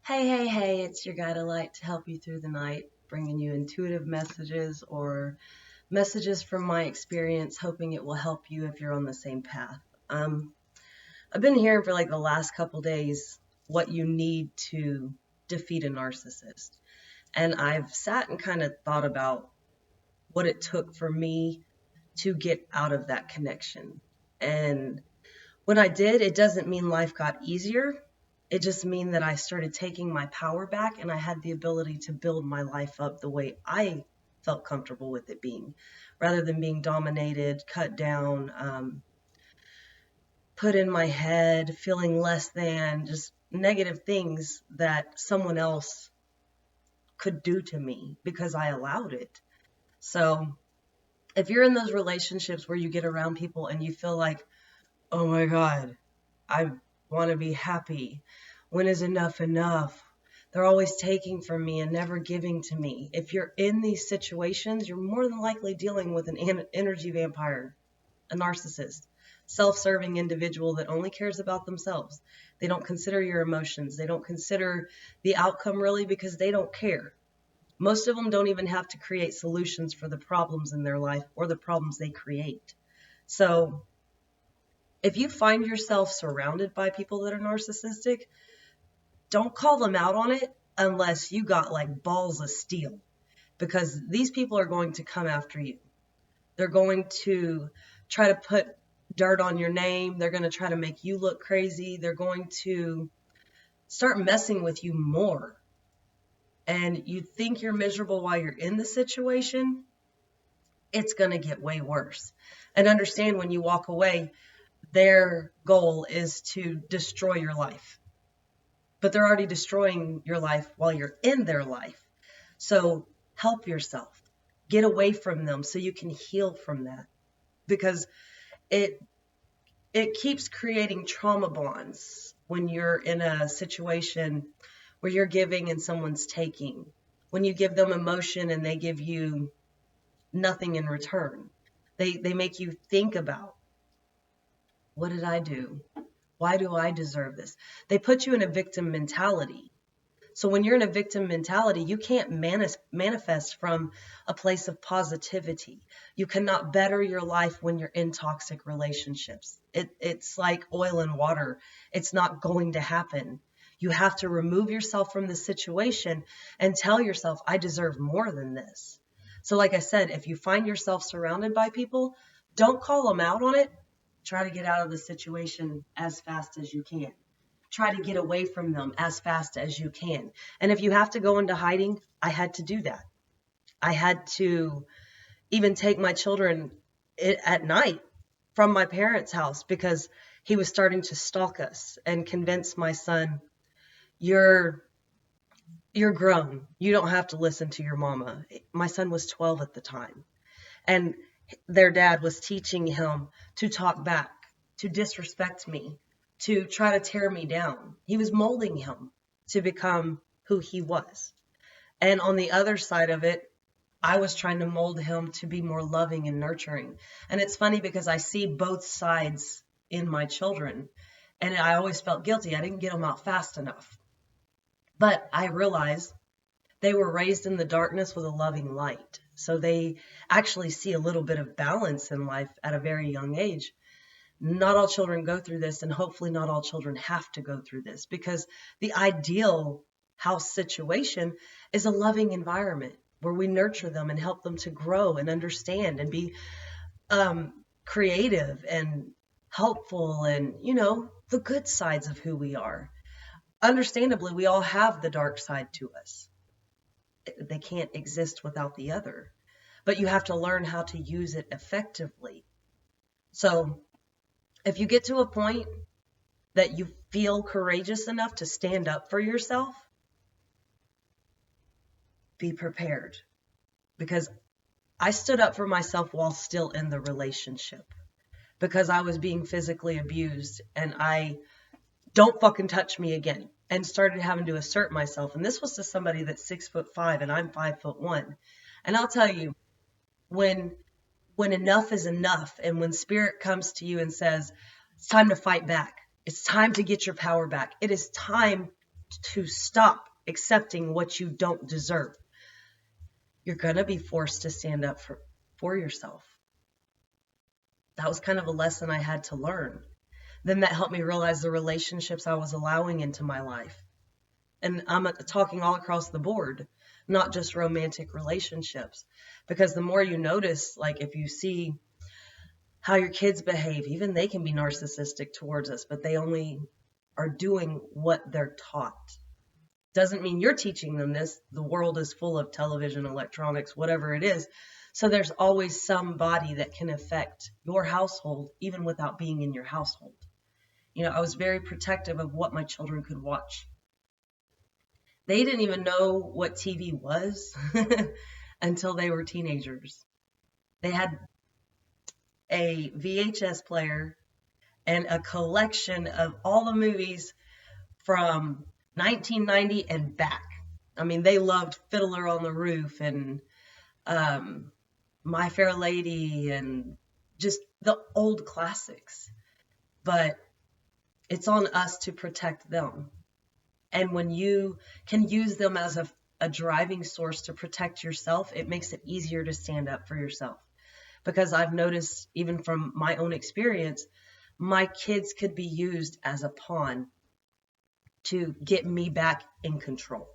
Hey, it's your guide of light to help you through the night, bringing you intuitive messages or messages from my experience, hoping it will help you if you're on the same path. Um, I've been hearing for like the last couple days what you need to defeat a narcissist. And I've sat and kind of thought about what it took for me to get out of that connection. And when I did, it doesn't mean life got easier. It just means that I started taking my power back and I had the ability to build my life up the way I felt comfortable with it being, rather than being dominated, cut down, put in my head, feeling less than, just negative things that someone else could do to me because I allowed it. So if you're in those relationships where you get around people and you feel like, oh my God, I want to be happy. When is enough enough? They're always taking from me and never giving to me. If you're in these situations, you're more than likely dealing with an energy vampire, a narcissist, self-serving individual that only cares about themselves. They don't consider your emotions. They don't consider the outcome really because they don't care. Most of them don't even have to create solutions for the problems in their life or the problems they create. So if you find yourself surrounded by people that are narcissistic, don't call them out on it unless you got like balls of steel, because these people are going to come after you. They're going to try to put dirt on your name. They're going to try to make you look crazy. They're going to start messing with you more. And you think you're miserable while you're in the situation, it's going to get way worse. And understand, when you walk away, their goal is to destroy your life. But they're already destroying your life while you're in their life. So help yourself. Get away from them so you can heal from that. Because it keeps creating trauma bonds when you're in a situation where you're giving and someone's taking. When you give them emotion and they give you nothing in return. They make you think about, what did I do? Why do I deserve this? They put you in a victim mentality. So when you're in a victim mentality, you can't manifest from a place of positivity. You cannot better your life when you're in toxic relationships. It's like oil and water. It's not going to happen. You have to remove yourself from the situation and tell yourself, I deserve more than this. So like I said, if you find yourself surrounded by people, don't call them out on it. Try to get out of the situation as fast as you can. Try to get away from them as fast as you can. And if you have to go into hiding, I had to do that. I had to even take my children at night from my parents' house because he was starting to stalk us, and convince my son, you're grown. You don't have to listen to your mama. My son was 12 at the time. And their dad was teaching him to talk back, to disrespect me, to try to tear me down. He was molding him to become who he was. And on the other side of it, I was trying to mold him to be more loving and nurturing. And it's funny because I see both sides in my children, and I always felt guilty. I didn't get them out fast enough. But I realized they were raised in the darkness with a loving light. So they actually see a little bit of balance in life at a very young age. Not all children go through this, and hopefully not all children have to go through this, because the ideal house situation is a loving environment where we nurture them and help them to grow and understand and be creative and helpful, and, the good sides of who we are. Understandably, we all have the dark side to us. They can't exist without the other, but you have to learn how to use it effectively. So if you get to a point that you feel courageous enough to stand up for yourself, be prepared, because I stood up for myself while still in the relationship, because I was being physically abused, and I don't fucking touch me again, and started having to assert myself. And this was to somebody that's 6'5" and I'm 5'1". And I'll tell you, when enough is enough, and when spirit comes to you and says, it's time to fight back, it's time to get your power back, it is time to stop accepting what you don't deserve, you're going to be forced to stand up for yourself. That was kind of a lesson I had to learn. Then that helped me realize the relationships I was allowing into my life. And I'm talking all across the board, not just romantic relationships. Because the more you notice, like if you see how your kids behave, even they can be narcissistic towards us, but they only are doing what they're taught. Doesn't mean you're teaching them this. The world is full of television, electronics, whatever it is. So there's always somebody that can affect your household, even without being in your household. I was very protective of what my children could watch. They didn't even know what TV was until they were teenagers. They had a VHS player and a collection of all the movies from 1990 and back. I mean, they loved Fiddler on the Roof and My Fair Lady and just the old classics. But it's on us to protect them. And when you can use them as a driving source to protect yourself, it makes it easier to stand up for yourself. Because I've noticed, even from my own experience, my kids could be used as a pawn to get me back in control.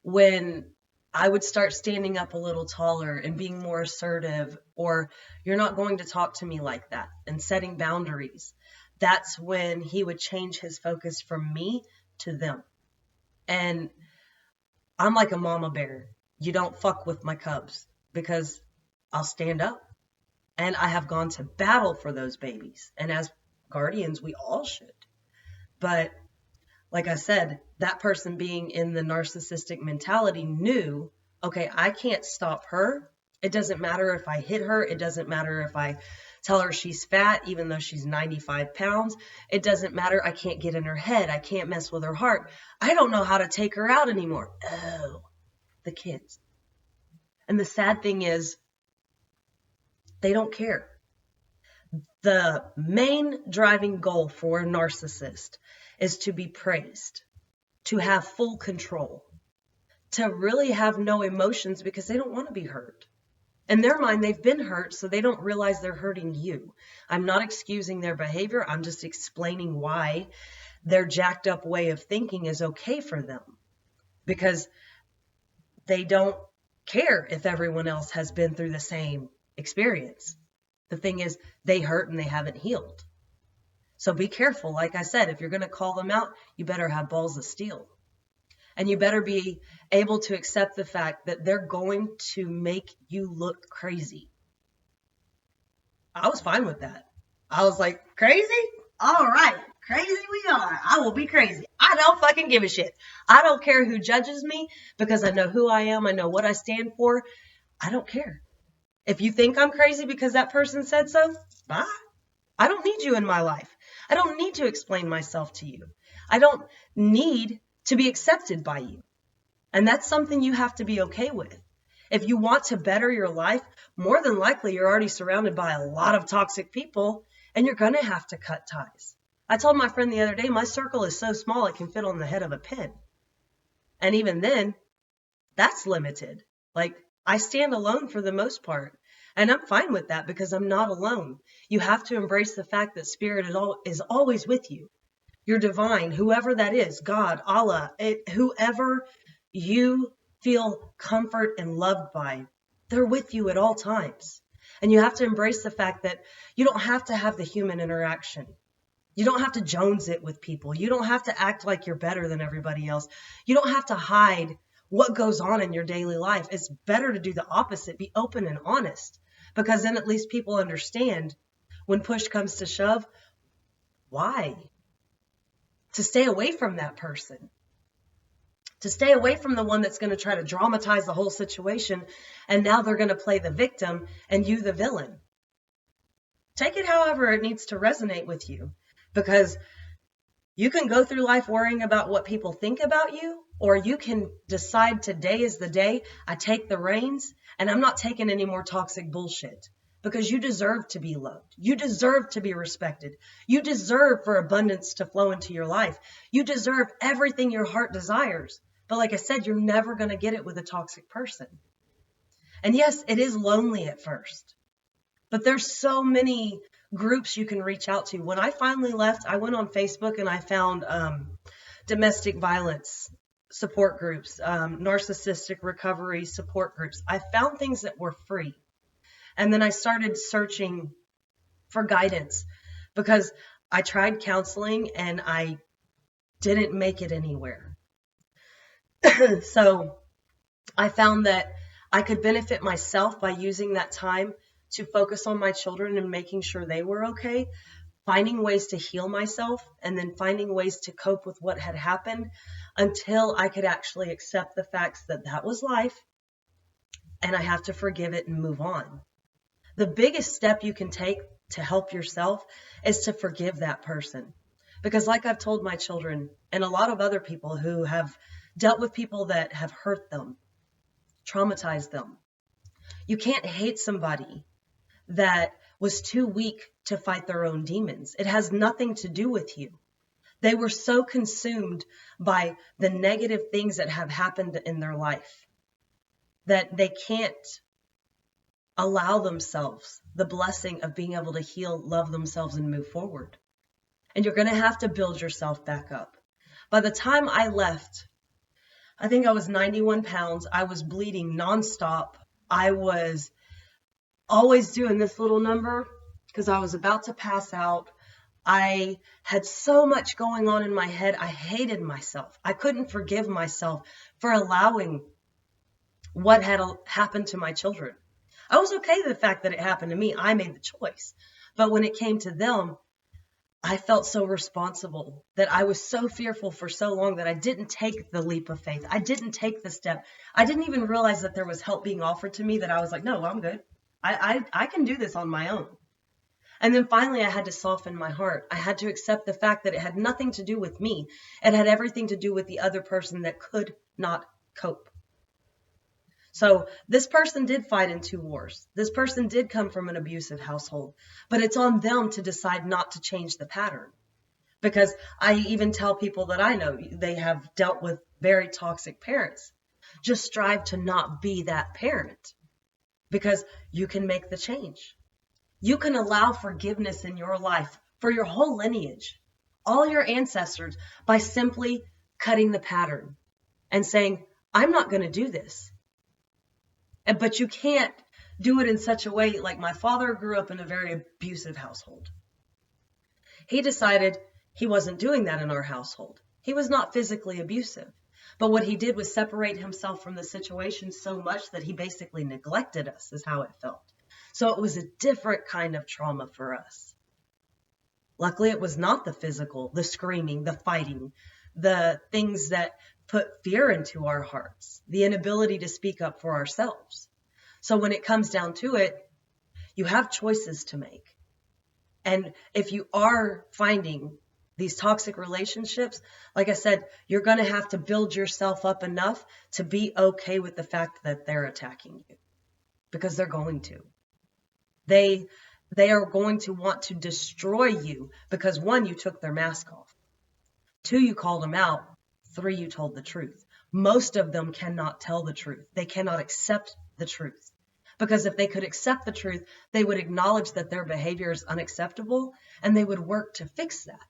When I would start standing up a little taller and being more assertive, or you're not going to talk to me like that, and setting boundaries, that's when he would change his focus from me to them. And I'm like a mama bear. You don't fuck with my cubs, because I'll stand up. And I have gone to battle for those babies. And as guardians, we all should. But like I said, that person being in the narcissistic mentality knew, okay, I can't stop her. It doesn't matter if I hit her. It doesn't matter if I tell her she's fat, even though she's 95 pounds. It doesn't matter. I can't get in her head. I can't mess with her heart. I don't know how to take her out anymore. Oh, the kids. And the sad thing is, they don't care. The main driving goal for a narcissist is to be praised, to have full control, to really have no emotions because they don't want to be hurt. In their mind, they've been hurt, so they don't realize they're hurting you. I'm not excusing their behavior. I'm just explaining why their jacked up way of thinking is okay for them, because they don't care if everyone else has been through the same experience. The thing is, they hurt and they haven't healed. So be careful. Like I said, if you're going to call them out, you better have balls of steel. And you better be able to accept the fact that they're going to make you look crazy. I was fine with that. I was like, crazy? All right, crazy we are. I will be crazy. I don't fucking give a shit. I don't care who judges me, because I know who I am. I know what I stand for. I don't care. If you think I'm crazy because that person said so, bye. I don't need you in my life. I don't need to explain myself to you. I don't need to be accepted by you. And that's something you have to be okay with. If you want to better your life, more than likely you're already surrounded by a lot of toxic people, and you're going to have to cut ties. I told my friend the other day, my circle is so small it can fit on the head of a pin. And even then, that's limited. Like, I stand alone for the most part. And I'm fine with that, because I'm not alone. You have to embrace the fact that spirit is always with you. You're divine, whoever that is, God, Allah, whoever you feel comfort and loved by, they're with you at all times. And you have to embrace the fact that you don't have to have the human interaction. You don't have to Jones it with people. You don't have to act like you're better than everybody else. You don't have to hide what goes on in your daily life. It's better to do the opposite. Be open and honest, because then at least people understand when push comes to shove, why? To stay away from that person. To stay away from the one that's going to try to dramatize the whole situation, and now they're going to play the victim and you the villain. Take it however it needs to resonate with you, because you can go through life worrying about what people think about you, or you can decide today is the day I take the reins and I'm not taking any more toxic bullshit. because you deserve to be loved. You deserve to be respected. You deserve for abundance to flow into your life. You deserve everything your heart desires. But like I said, you're never going to get it with a toxic person. And yes, it is lonely at first, but there's so many groups you can reach out to. When I finally left, I went on Facebook and I found domestic violence support groups, narcissistic recovery support groups. I found things that were free. And then I started searching for guidance because I tried counseling and I didn't make it anywhere. So I found that I could benefit myself by using that time to focus on my children and making sure they were okay, finding ways to heal myself, and then finding ways to cope with what had happened until I could actually accept the facts that that was life and I have to forgive it and move on. The biggest step you can take to help yourself is to forgive that person. Because like I've told my children and a lot of other people who have dealt with people that have hurt them, traumatized them, you can't hate somebody that was too weak to fight their own demons. It has nothing to do with you. They were so consumed by the negative things that have happened in their life that they can't allow themselves the blessing of being able to heal, love themselves, and move forward. And you're going to have to build yourself back up. By the time I left, I think I was 91 pounds. I was bleeding nonstop. I was always doing this little number because I was about to pass out. I had so much going on in my head. I hated myself. I couldn't forgive myself for allowing what had happened to my children. I was okay with the fact that it happened to me. I made the choice. But when it came to them, I felt so responsible that I was so fearful for so long that I didn't take the leap of faith. I didn't take the step. I didn't even realize that there was help being offered to me, that I was like, no, I'm good. I can do this on my own. And then finally I had to soften my heart. I had to accept the fact that it had nothing to do with me. It had everything to do with the other person that could not cope. So this person did fight in 2 wars. This person did come from an abusive household, but it's on them to decide not to change the pattern. Because I even tell people that I know, they have dealt with very toxic parents. Just strive to not be that parent, because you can make the change. You can allow forgiveness in your life for your whole lineage, all your ancestors, by simply cutting the pattern and saying, I'm not going to do this. But you can't do it in such a way, like my father grew up in a very abusive household. He decided he wasn't doing that in our household. He was not physically abusive. But what he did was separate himself from the situation so much that he basically neglected us, is how it felt. So it was a different kind of trauma for us. Luckily, it was not the physical, the screaming, the fighting, the things that put fear into our hearts, the inability to speak up for ourselves. So when it comes down to it, you have choices to make. And if you are finding these toxic relationships, like I said, you're going to have to build yourself up enough to be okay with the fact that they're attacking you, because they're going to. They are going to want to destroy you because 1, you took their mask off. 2, you called them out. 3, you told the truth. Most of them cannot tell the truth. They cannot accept the truth. Because if they could accept the truth, they would acknowledge that their behavior is unacceptable and they would work to fix that.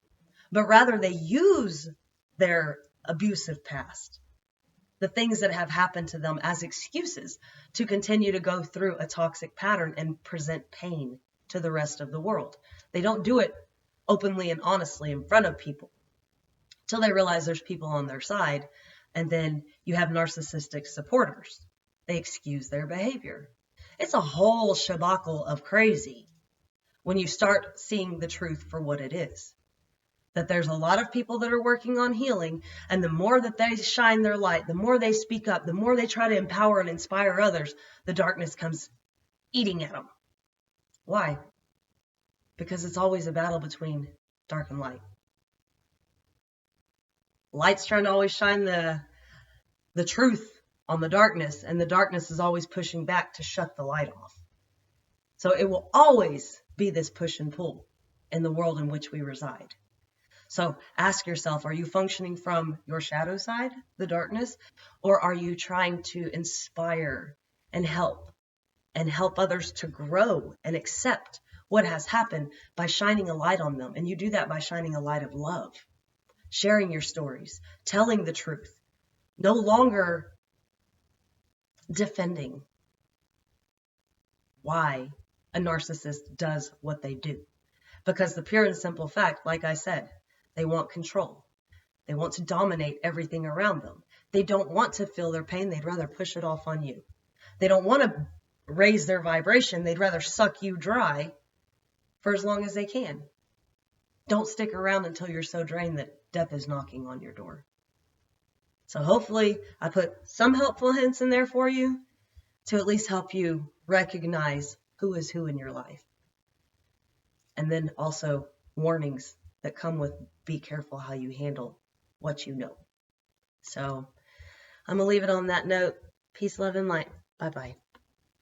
But rather, they use their abusive past, the things that have happened to them, as excuses to continue to go through a toxic pattern and present pain to the rest of the world. They don't do it openly and honestly in front of people till they realize there's people on their side. And then you have narcissistic supporters. They excuse their behavior. It's a whole shabacle of crazy when you start seeing the truth for what it is. That there's a lot of people that are working on healing, and the more that they shine their light, the more they speak up, the more they try to empower and inspire others, the darkness comes eating at them. Why? Because it's always a battle between dark and light. Light's trying to always shine the truth on the darkness, and the darkness is always pushing back to shut the light off. So it will always be this push and pull in the world in which we reside. So ask yourself, are you functioning from your shadow side, the darkness, or are you trying to inspire and help others to grow and accept what has happened by shining a light on them? And you do that by shining a light of love, sharing your stories, telling the truth, no longer defending why a narcissist does what they do. Because the pure and simple fact, like I said, they want control. They want to dominate everything around them. They don't want to feel their pain. They'd rather push it off on you. They don't want to raise their vibration. They'd rather suck you dry for as long as they can. Don't stick around until you're so drained that death is knocking on your door. So hopefully I put some helpful hints in there for you to at least help you recognize who is who in your life. And then also warnings that come with be careful how you handle what you know. So I'm going to leave it on that note. Peace, love, and light. Bye-bye.